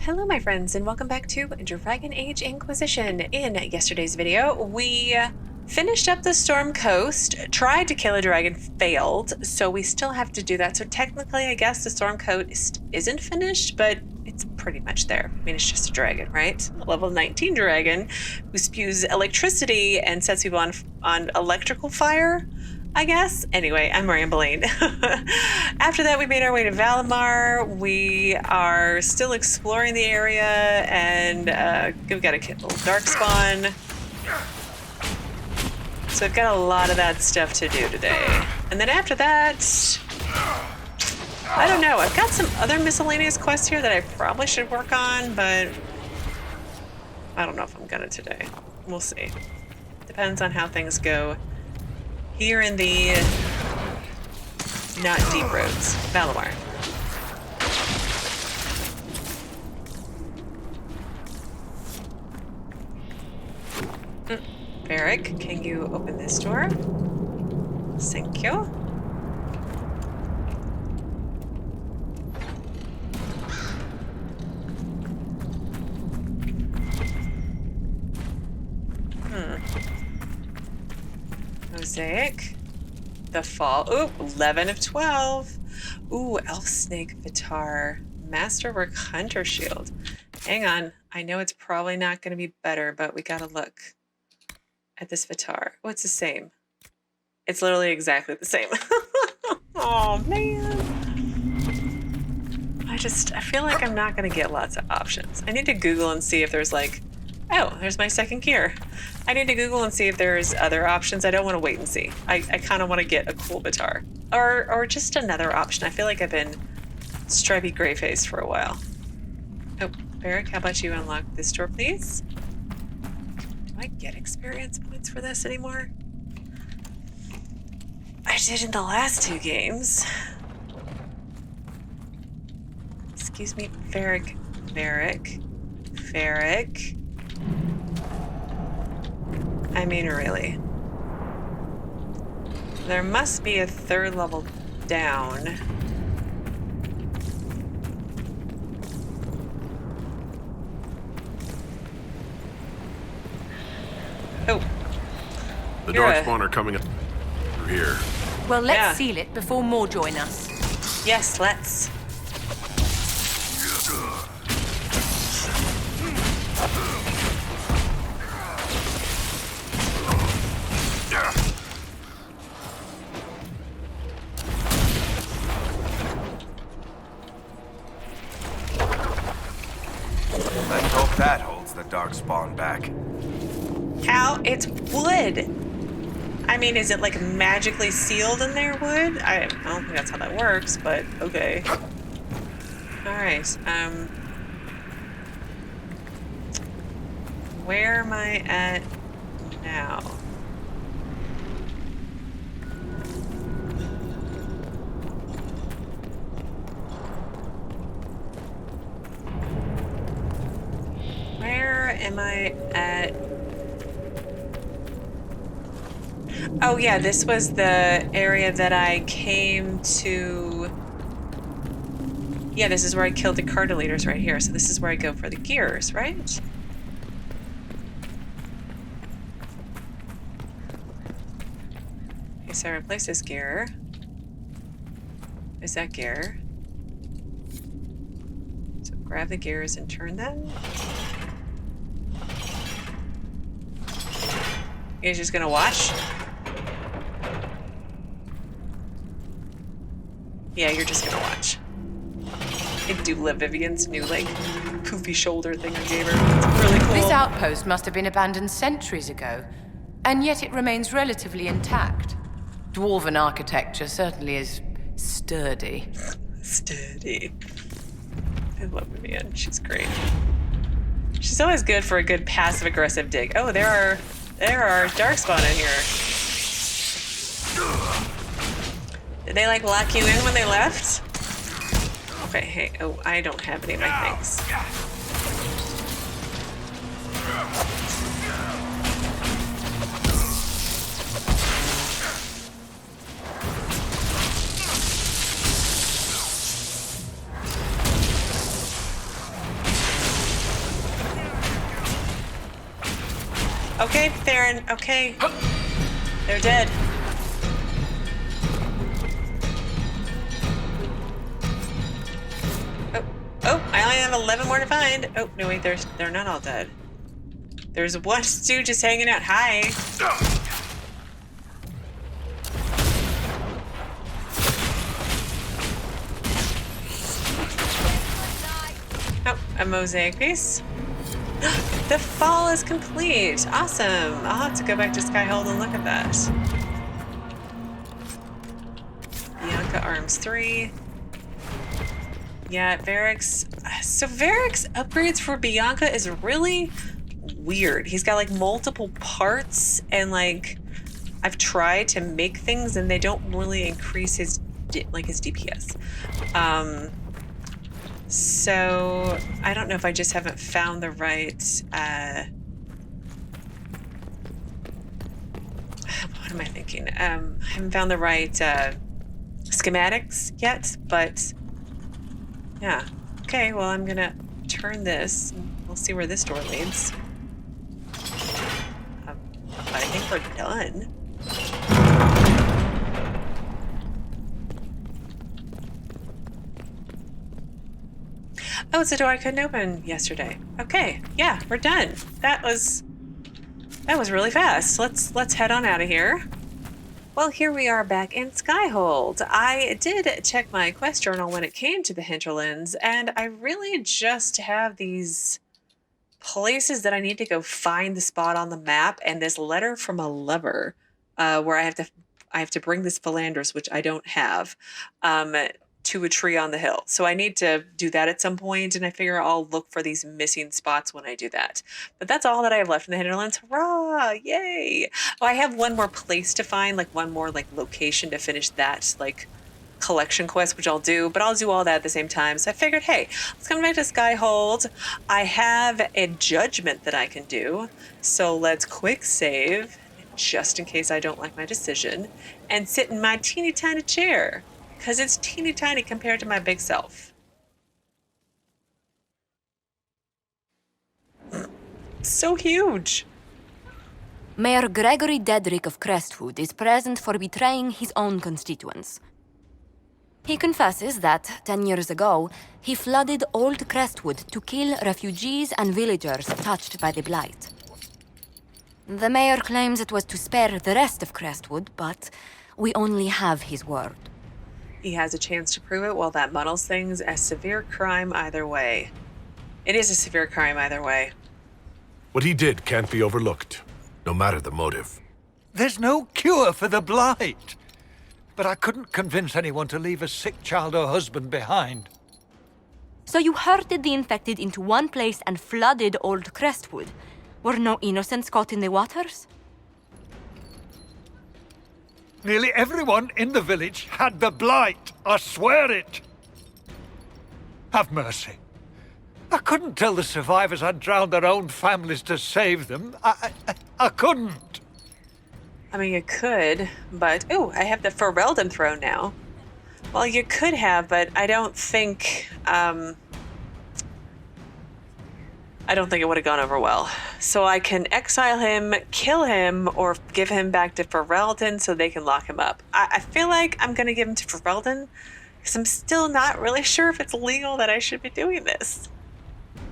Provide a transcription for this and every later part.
Hello my friends and welcome back to Dragon Age Inquisition. In yesterday's video, we finished up the Storm Coast, tried to kill a dragon, failed, so we still have to do that. So technically, I guess the Storm Coast isn't finished, but it's pretty much there. I mean, it's just a dragon, right? A level 19 dragon who spews electricity and sets people on electrical fire, I guess. Anyway, I'm rambling. After that, we made our way to Valammar. We are still exploring the area, and we've got a little darkspawn. So we've got a lot of that stuff to do today. And then after that, I don't know. I've got some other miscellaneous quests here that I probably should work on, but I don't know if I'm gonna today. We'll see. Depends on how things go here in the not deep roads, Valammar. Varric, can you open this door? Thank you. Mosaic. The Fall. Ooh, 11 of 12. Ooh, Elf Snake Vitar. Masterwork Hunter Shield. Hang on. I know it's probably not going to be better, but we got to look at this Vitar. Oh, it's the same. It's literally exactly the same. Oh, man. I feel like I'm not going to get lots of options. I need to Google and see if there's like, oh, there's my second gear. I need to Google and see if there's other options. I don't want to wait and see. I kind of want to get a cool Vitar. Or just another option. I feel like I've been stripy gray faced for a while. Oh, Varric, how about you unlock this door, please? Do I get experience points for this anymore? I did in the last two games. Excuse me, Varric. I mean, really. There must be a third level down. Oh. The Darkspawn are coming up through here. Well, let's seal it before more join us. Yes, let's. Let's hope that holds the Darkspawn back. How? It's wood. I mean, is it like magically sealed in their wood? I don't think that's how that works, but okay. All right. Where am I at now? Where am I at? Oh yeah, this was the area that I came to. Yeah, this is where I killed the Carta leaders right here. So this is where I go for the gears, right? Okay, so I replace this gear. Is that gear? So grab the gears and turn them. You guys just gonna watch? Yeah, you're just gonna watch. I do love Vivian's new, like, poofy shoulder thing I gave her. It's really cool. This outpost must have been abandoned centuries ago, and yet it remains relatively intact. Dwarven architecture certainly is sturdy. Sturdy. I love Vivian. She's great. She's always good for a good passive-aggressive dig. Oh, there are Darkspawn in here. Did they, like, lock you in when they left? Okay, hey, oh, I don't have any of my things. Okay, Theron. Okay. They're dead. Oh, I only have 11 more to find. Oh, no, wait, they're not all dead. There's one dude just hanging out. Hi. Oh, a mosaic piece. The fall is complete. Awesome. I'll have to go back to Skyhold and look at that. Bianca Arms 3. Yeah, Varric's. So Varric's upgrades for Bianca is really weird. He's got like multiple parts, and like I've tried to make things and they don't really increase his DPS. So I don't know if I just haven't found the right what am I thinking? I haven't found the right schematics yet, but yeah. Okay, well, I'm gonna turn this. We'll see where this door leads. I think we're done. Oh, it's a door I couldn't open yesterday. Okay, yeah, we're done. That was really fast. Let's head on out of here. Well, here we are back in Skyhold. I did check my quest journal when it came to the hinterlands, and I really just have these places that I need to go find the spot on the map, and this letter from a lover, where I have to bring this philandris, which I don't have, to a tree on the hill. So I need to do that at some point, and I figure I'll look for these missing spots when I do that. But that's all that I have left in the hinterlands. Hurrah! Yay! Oh, I have one more place to find, like one more like location to finish that like collection quest, which I'll do, but I'll do all that at the same time. So I figured, hey, let's come back to Skyhold. I have a judgment that I can do. So let's quick save, just in case I don't like my decision, and sit in my teeny tiny chair. Because it's teeny tiny compared to my big self. So huge. Mayor Gregory Dedrick of Crestwood is present for betraying his own constituents. He confesses that, 10 years ago, he flooded Old Crestwood to kill refugees and villagers touched by the Blight. The mayor claims it was to spare the rest of Crestwood, but we only have his word. He has a chance to prove it. Well, that muddles things. A severe crime either way. It is a severe crime either way. What he did can't be overlooked, no matter the motive. There's no cure for the Blight. But I couldn't convince anyone to leave a sick child or husband behind. So you herded the infected into one place and flooded Old Crestwood. Were no innocents caught in the waters? Nearly everyone in the village had the Blight. I swear it. Have mercy. I couldn't tell the survivors I'd drowned their own families to save them. I couldn't. I mean, you could, but... Oh, I have the Ferelden throne now. Well, you could have, but I don't think... I don't think it would have gone over well. So I can exile him, kill him, or give him back to Ferelden so they can lock him up. I feel like I'm going to give him to Ferelden because I'm still not really sure if it's legal that I should be doing this.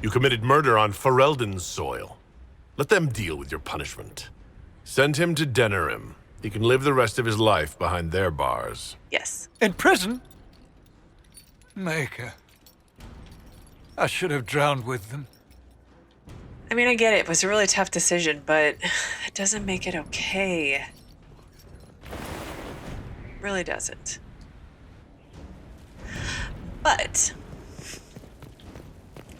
You committed murder on Ferelden's soil. Let them deal with your punishment. Send him to Denerim. He can live the rest of his life behind their bars. Yes. In prison? Maker. I should have drowned with them. I mean, I get it. It was a really tough decision, but it doesn't make it okay. It really doesn't. But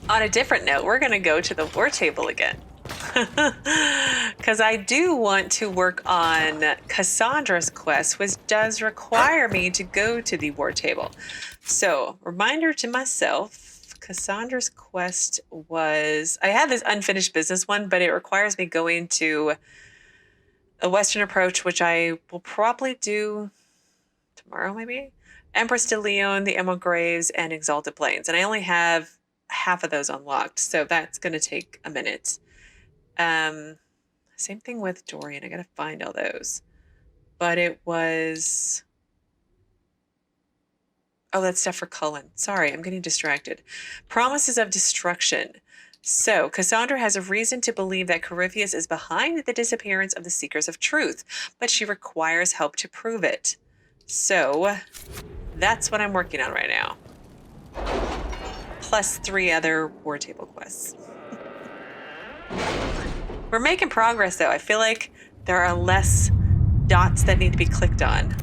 on a different note, we're going to go to the war table again. Because I do want to work on Cassandra's quest, which does require me to go to the war table. So, reminder to myself, Cassandra's quest was... I had this unfinished business one, but it requires me going to a Western approach, which I will probably do tomorrow, maybe? Empress de Leon, the Emerald Graves, and Exalted Plains. And I only have half of those unlocked, so that's going to take a minute. Same thing with Dorian. I gotta find all those. But it was... Oh, that's stuff for Cullen. Sorry, I'm getting distracted. Promises of destruction. So, Cassandra has a reason to believe that Corypheus is behind the disappearance of the Seekers of Truth, but she requires help to prove it. So, that's what I'm working on right now. Plus 3 other war table quests. We're making progress, though. I feel like there are less dots that need to be clicked on.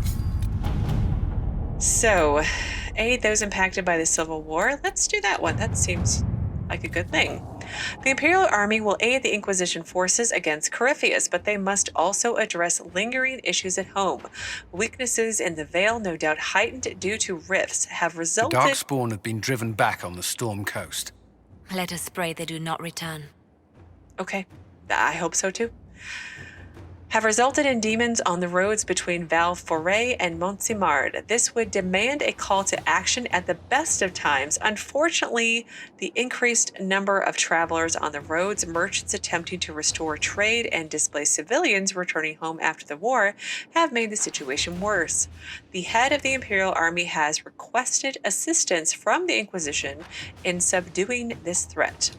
So, aid those impacted by the Civil War. Let's do that one. That seems like a good thing. The Imperial Army will aid the Inquisition forces against Corypheus, but they must also address lingering issues at home. Weaknesses in the Vale, no doubt heightened due to rifts, have resulted... The Darkspawn have been driven back on the Storm Coast. Let us pray they do not return. Okay, I hope so too. Have resulted in demons on the roads between Val Foret and Montilyet. This would demand a call to action at the best of times. Unfortunately, the increased number of travelers on the roads, merchants attempting to restore trade, and displaced civilians returning home after the war have made the situation worse. The head of the Imperial Army has requested assistance from the Inquisition in subduing this threat.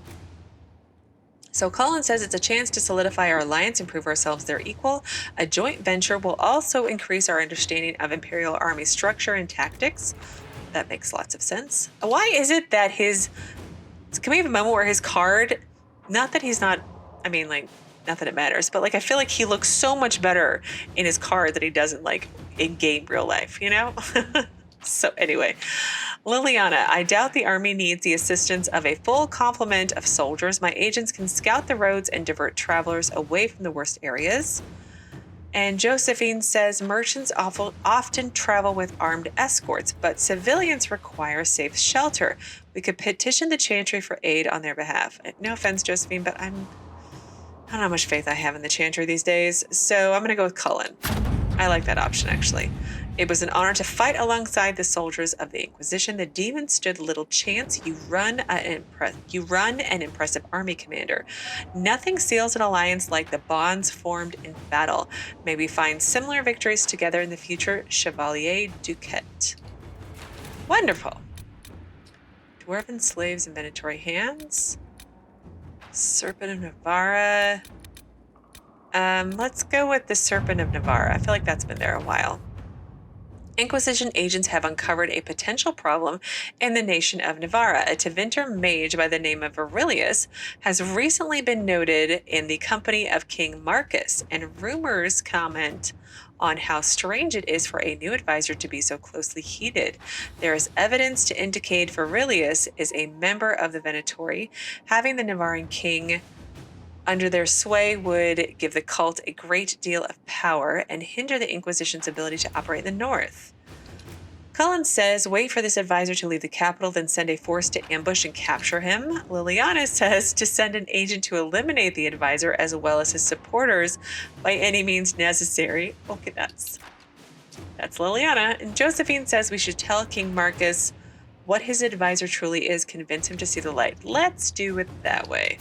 So Cullen says it's a chance to solidify our alliance and prove ourselves their equal. A joint venture will also increase our understanding of Imperial Army structure and tactics. That makes lots of sense. Why is it that his... Can we have a moment where his card... Not that he's not... I mean, like, not that it matters, but, like, I feel like he looks so much better in his card than he does in, like, in-game real life, you know? So anyway, Leliana, I doubt the army needs the assistance of a full complement of soldiers. My agents can scout the roads and divert travelers away from the worst areas. And Josephine says merchants often travel with armed escorts, but civilians require safe shelter. We could petition the Chantry for aid on their behalf. No offense, Josephine, but I don't know how much faith I have in the Chantry these days, so I'm going to go with Cullen. I like that option, actually. It was an honor to fight alongside the soldiers of the Inquisition. The demons stood little chance. You run an impressive army, commander. Nothing seals an alliance like the bonds formed in battle. May we find similar victories together in the future. Chevalier Ducet. Wonderful. Dwarven slaves in Venatori hands. Serpent of NAvarra. Let's go with the Serpent of NAvarra. I feel like that's been there a while. Inquisition agents have uncovered a potential problem in the nation of NAvarra. A Tevinter mage by the name of Virellius has recently been noted in the company of King Markus, and rumors comment on how strange it is for a new advisor to be so closely heated. There is evidence to indicate Virellius is a member of the Venatori. Having the Navarran king under their sway would give the cult a great deal of power and hinder the Inquisition's ability to operate in the north. Cullen says, wait for this advisor to leave the capital, then send a force to ambush and capture him. Leliana says to send an agent to eliminate the advisor as well as his supporters by any means necessary. Okay, that's Leliana. And Josephine says we should tell King Markus what his advisor truly is, convince him to see the light. Let's do it that way.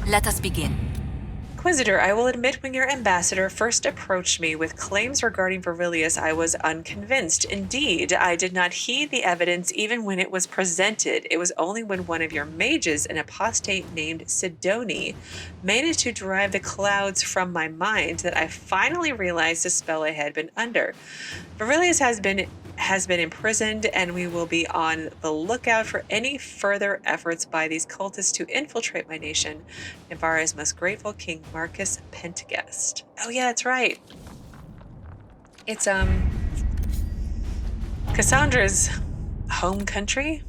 Let us begin. Inquisitor, I will admit when your ambassador first approached me with claims regarding Virellius, I was unconvinced. Indeed, I did not heed the evidence even when it was presented. It was only when one of your mages, an apostate named Sidony, managed to drive the clouds from my mind that I finally realized the spell I had been under. Virellius has been imprisoned, and we will be on the lookout for any further efforts by these cultists to infiltrate my nation. NAvarra's most grateful King Markus Pentaghast. Oh yeah, that's right. It's Cassandra's home country.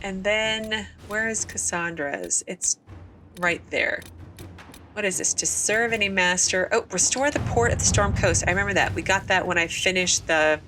And then where is Cassandra's? It's right there. What is this? To serve any master. Oh, restore the port at the Storm Coast. I remember that. We got that when I finished the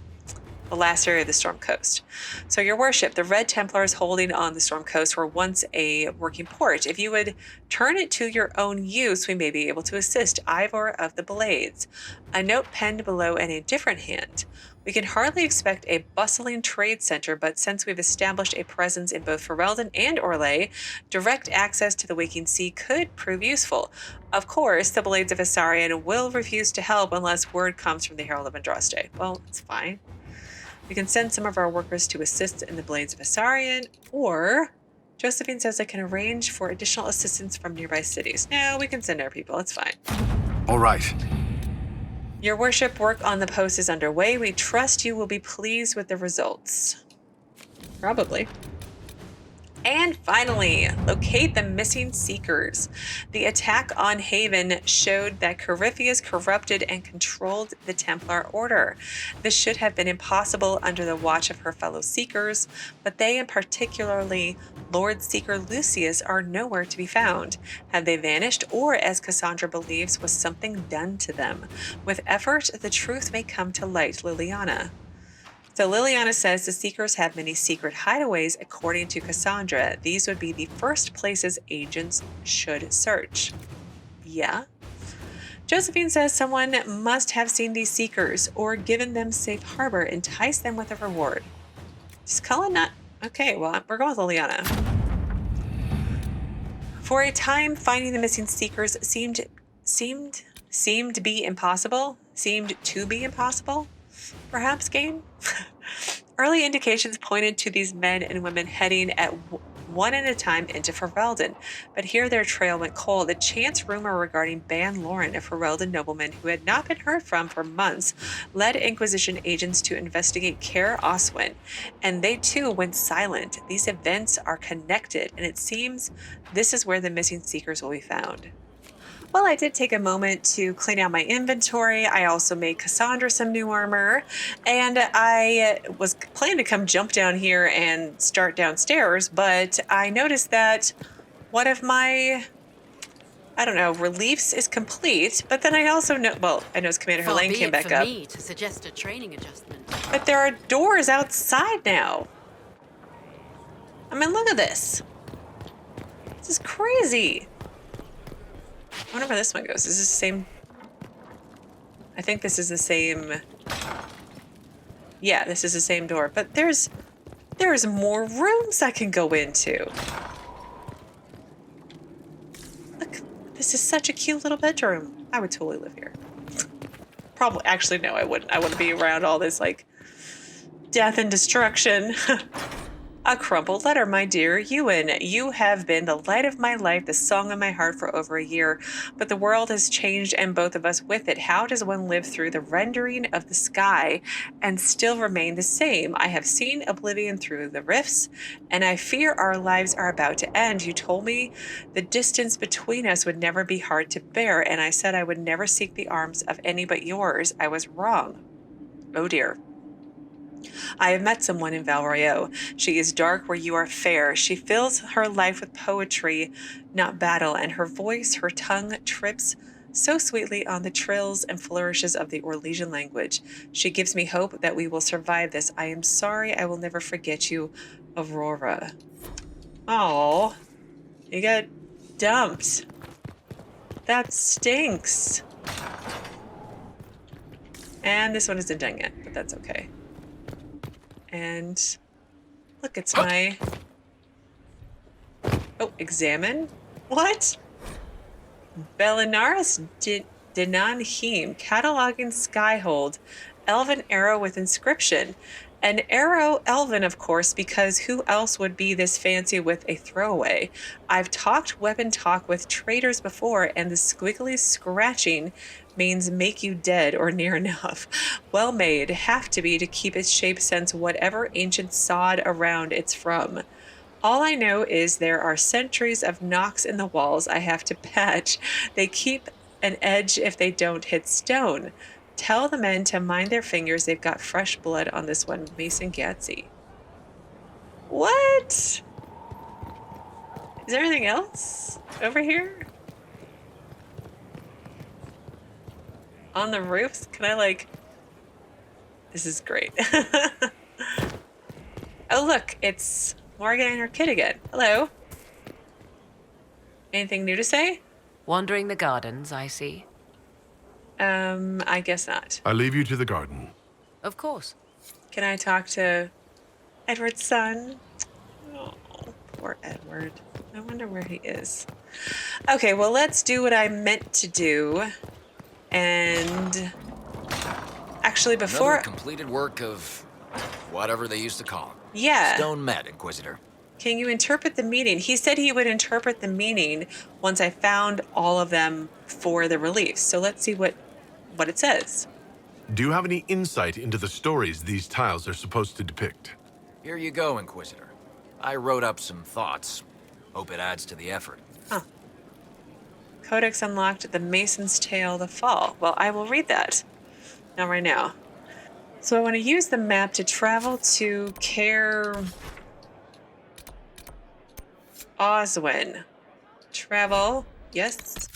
last area of the Storm Coast. So, your worship, the Red Templars holding on the Storm Coast were once a working port. If you would turn it to your own use, we may be able to assist. Ivor of the Blades. A note penned below in a different hand. We can hardly expect a bustling trade center, but since we've established a presence in both Ferelden and Orlais, direct access to the Waking Sea could prove useful. Of course, the Blades of Isarion will refuse to help unless word comes from the Herald of Andraste. Well, it's fine. We can send some of our workers to assist in the Blades of Isarion, or Josephine says I can arrange for additional assistance from nearby cities. No, we can send our people. It's fine. All right. Your worship, work on the post is underway. We trust you will be pleased with the results. Probably. And finally, locate the missing Seekers. The attack on Haven showed that Corypheus corrupted and controlled the Templar Order. This should have been impossible under the watch of her fellow Seekers, but they, and particularly Lord Seeker Lucius, are nowhere to be found. Have they vanished, or, as Cassandra believes, was something done to them? With effort, the truth may come to light, Leliana. So Leliana says the Seekers have many secret hideaways. According to Cassandra, these would be the first places agents should search. Yeah. Josephine says someone must have seen these Seekers or given them safe harbor, entice them with a reward. Is Cullen not? Okay, well, we're going with Leliana. For a time, finding the missing Seekers seemed to be impossible. Seemed to be impossible. Perhaps, game? Early indications pointed to these men and women heading at one at a time into Ferelden, but here their trail went cold. A chance rumor regarding Bann Loren, a Ferelden nobleman who had not been heard from for months, led Inquisition agents to investigate Caer Oswin, and they too went silent. These events are connected, and it seems this is where the missing Seekers will be found. Well, I did take a moment to clean out my inventory. I also made Cassandra some new armor, and I was planning to come jump down here and start downstairs, but I noticed that one of my, reliefs is complete, but then I also know, well, I noticed Commander Helene came back up. Me to suggest a training adjustment. But there are doors outside now. I mean, look at this. This is crazy. I wonder where this one goes. Is this the same? I think this is the same. Yeah, this is the same door. But there's more rooms I can go into. Look, this is such a cute little bedroom. I would totally live here. Probably, actually, no, I wouldn't. I wouldn't be around all this, like, death and destruction. A crumpled letter, my dear Ewan. You have been the light of my life, the song of my heart for over a year, but the world has changed and both of us with it. How does one live through the rendering of the sky and still remain the same? I have seen oblivion through the rifts, and I fear our lives are about to end. You told me the distance between us would never be hard to bear, and I said I would never seek the arms of any but yours. I was wrong. Oh dear. I have met someone in Valroyo. She is dark where you are fair. She fills her life with poetry, not battle, and her voice, her tongue, trips so sweetly on the trills and flourishes of the Orlesian language. She gives me hope that we will survive this. I am sorry I will never forget you, Aurora. Oh, you got dumped. That stinks. And this one isn't done yet, but that's okay. And look, it's my... Oh, examine? What? Belinaris Dinanhim, cataloging Skyhold, elven arrow with inscription. An arrow elven, of course, because who else would be this fancy with a throwaway? I've talked weapon talk with traders before, and the squiggly scratching means make you dead or near enough. Well made, have to be to keep its shape since whatever ancient sod around it's from. All I know is there are centuries of knocks in the walls I have to patch. They keep an edge if they don't hit stone. Tell the men to mind their fingers. They've got fresh blood on this one. Mason Gatsi. What? Is there anything else over here? On the roofs? Can I, like... This is great. Oh, look. It's Morgan and her kid again. Hello. Anything new to say? Wandering the gardens, I see. I guess not. I leave you to the garden. Of course. Can I talk to Edward's son? Oh, poor Edward. I wonder where he is. Okay, well, let's do what I meant to do. And actually, before... Another completed work of whatever they used to call it. Yeah. Stone met, Inquisitor. Can you interpret the meaning? He said he would interpret the meaning once I found all of them for the reliefs. So let's see what it says. Do you have any insight into the stories these tiles are supposed to depict? Here you go, Inquisitor. I wrote up some thoughts. Hope it adds to the effort. Huh. Codex unlocked at the Mason's Tale, the Fall. Well, I will read that. Not right now. So I want to use the map to travel to Oswin. Travel. Yes.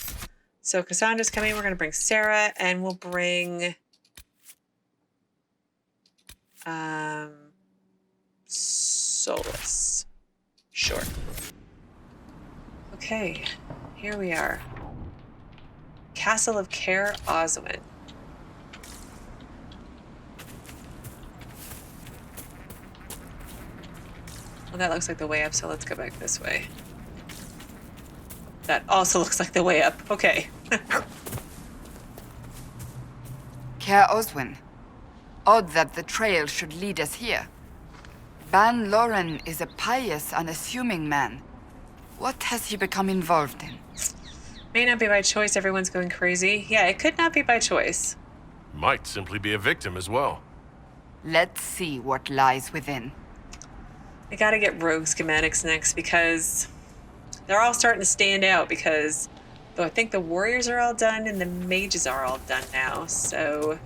So Cassandra's coming. We're going to bring Sera, and we'll bring... Solas. Sure. Okay. Here we are. Castle of Oswin. Well, that looks like the way up, so let's go back this way. That also looks like the way up. Okay. Oswin. Odd that the trail should lead us here. Bann Loren is a pious, unassuming man. What has he become involved in? May not be by choice, everyone's going crazy. Yeah, it could not be by choice. Might simply be a victim as well. Let's see what lies within. I gotta get rogue schematics next because they're all starting to stand out because though I think the warriors are all done and the mages are all done now, so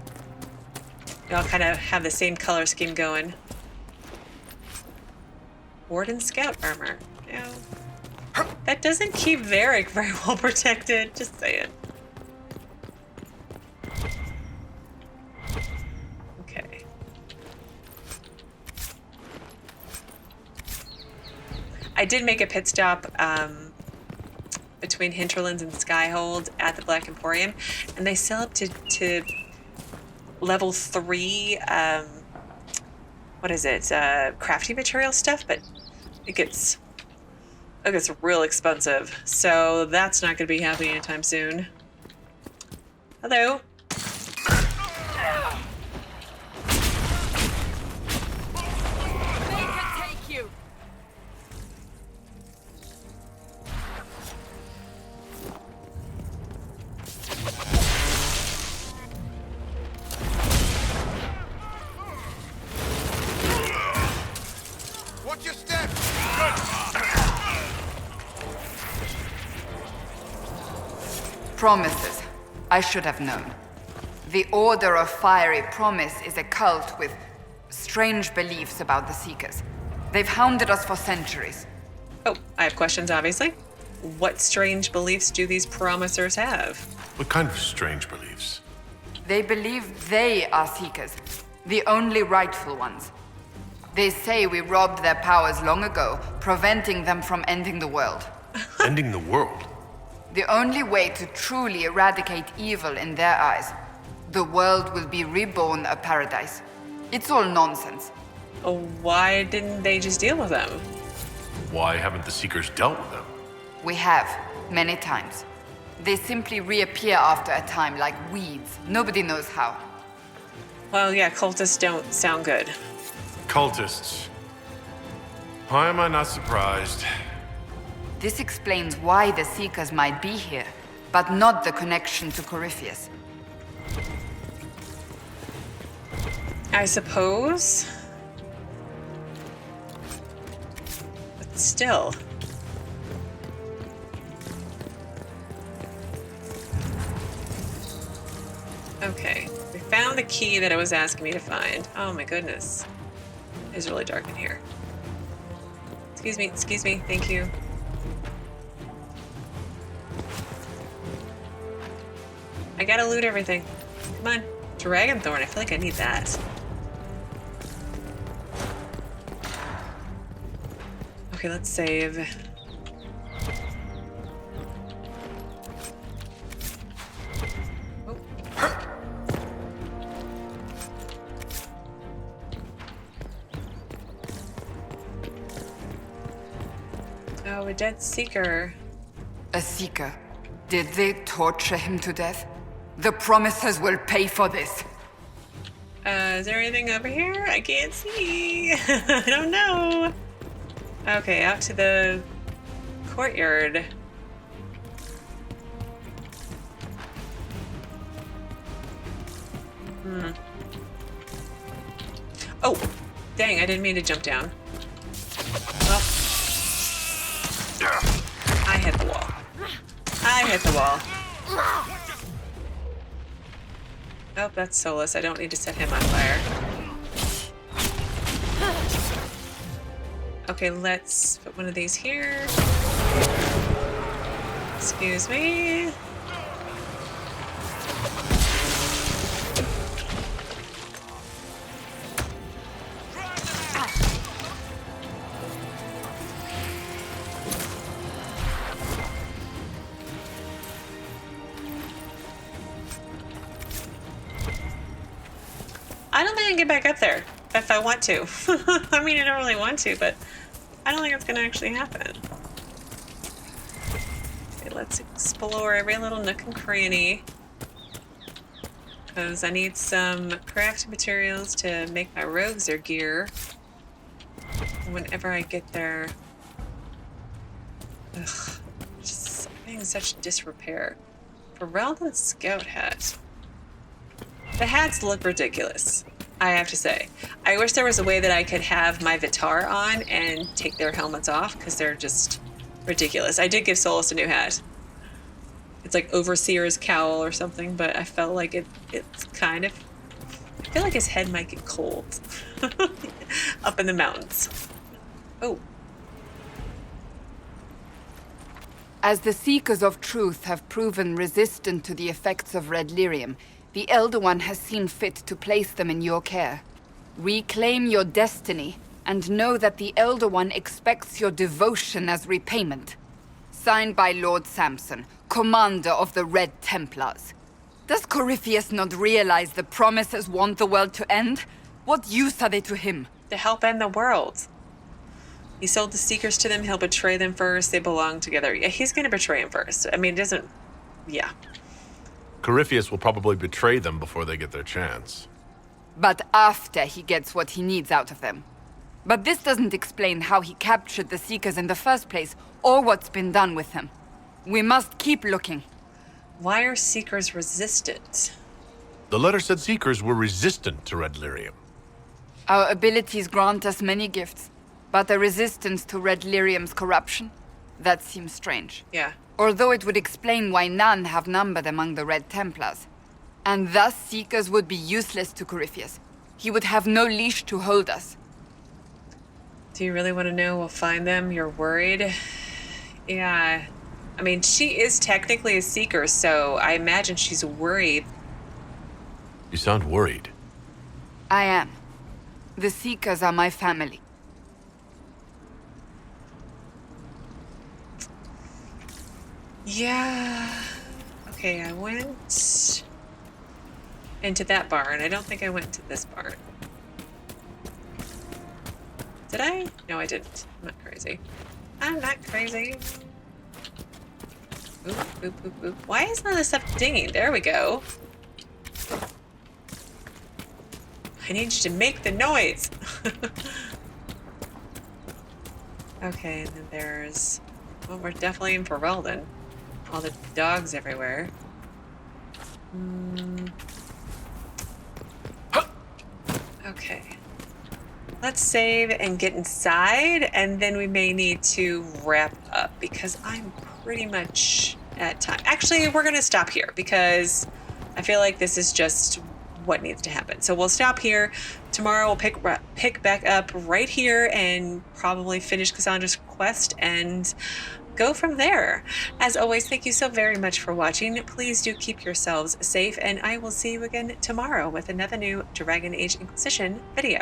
they all kind of have the same color scheme going. Warden Scout armor. No. That doesn't keep Varric very well protected, just saying. Okay. I did make a pit stop between Hinterlands and Skyhold at the Black Emporium, and they sell up to level 3, what is it, crafting material stuff, but it gets real expensive, so that's not going to be happening anytime soon. Hello. Watch your step! Promises. I should have known. The Order of Fiery Promise is a cult with strange beliefs about the Seekers. They've hounded us for centuries. Oh, I have questions, obviously. What strange beliefs do these promisers have? What kind of strange beliefs? They believe they are Seekers, the only rightful ones. They say we robbed their powers long ago, preventing them from ending the world. Ending the world? The only way to truly eradicate evil in their eyes. The world will be reborn a paradise. It's all nonsense. Oh, why didn't they just deal with them? Why haven't the Seekers dealt with them? We have, many times. They simply reappear after a time like weeds. Nobody knows how. Well, yeah, cultists don't sound good. Cultists. Why am I not surprised? This explains why the Seekers might be here, but not the connection to Corypheus. I suppose. But still. Okay, we found the key that it was asking me to find. Oh my goodness. It's really dark in here. Excuse me, thank you. I gotta loot everything. Come on, Dragonthorn, I feel like I need that. Okay, let's save. a dead Seeker. A Seeker? Did they torture him to death? The Promises will pay for this. Is there anything over here? I can't see. I don't know. Okay, out to the courtyard. Oh, dang, I didn't mean to jump down. Well, I hit the wall. I hit the wall. Oh, that's Solas. I don't need to set him on fire. Okay, let's put one of these here. Excuse me. I don't think I can get back up there if I want to. I mean, I don't really want to, but I don't think it's going to actually happen. Okay, let's explore every little nook and cranny. Because I need some crafting materials to make my rogues their gear. Whenever I get there. Ugh, just everything in such disrepair. Virellius scout hat. The hats look ridiculous, I have to say. I wish there was a way that I could have my Vitar on and take their helmets off, because they're just ridiculous. I did give Solas a new hat. It's like Overseer's cowl or something, but I felt like it's kind of... I feel like his head might get cold up in the mountains. Oh. As the Seekers of Truth have proven resistant to the effects of red lyrium, the Elder One has seen fit to place them in your care. Reclaim your destiny, and know that the Elder One expects your devotion as repayment. Signed by Lord Samson, Commander of the Red Templars. Does Corypheus not realize the Promises want the world to end? What use are they to him? To help end the world. He sold the Seekers to them, he'll betray them first, they belong together. Yeah, he's gonna betray him first. I mean, it doesn't... Yeah. Corypheus will probably betray them before they get their chance. But after he gets what he needs out of them. But this doesn't explain how he captured the Seekers in the first place, or what's been done with them. We must keep looking. Why are Seekers resistant? The letter said Seekers were resistant to red lyrium. Our abilities grant us many gifts, but a resistance to red lyrium's corruption? That seems strange. Yeah. Although it would explain why none have numbered among the Red Templars. And thus Seekers would be useless to Corypheus. He would have no leash to hold us. Do you really want to know? We'll find them. You're worried? Yeah. I mean, she is technically a Seeker, so I imagine she's worried. You sound worried. I am. The Seekers are my family. Yeah. Okay, I went into that barn. I don't think I went to this barn. Did I? No, I didn't. I'm not crazy. I'm not crazy. Oop, oop, oop, oop. Why is none of this stuff dinging? There we go. I need you to make the noise. Okay, and then there's... Well, we're definitely in Virellius. All the dogs everywhere. Okay. Let's save and get inside, and then we may need to wrap up because I'm pretty much at time. Actually, we're going to stop here because I feel like this is just what needs to happen. So we'll stop here. Tomorrow we'll pick back up right here and probably finish Cassandra's quest and go from there. As always, thank you so very much for watching. Please do keep yourselves safe, and I will see you again tomorrow with another new Dragon Age Inquisition video.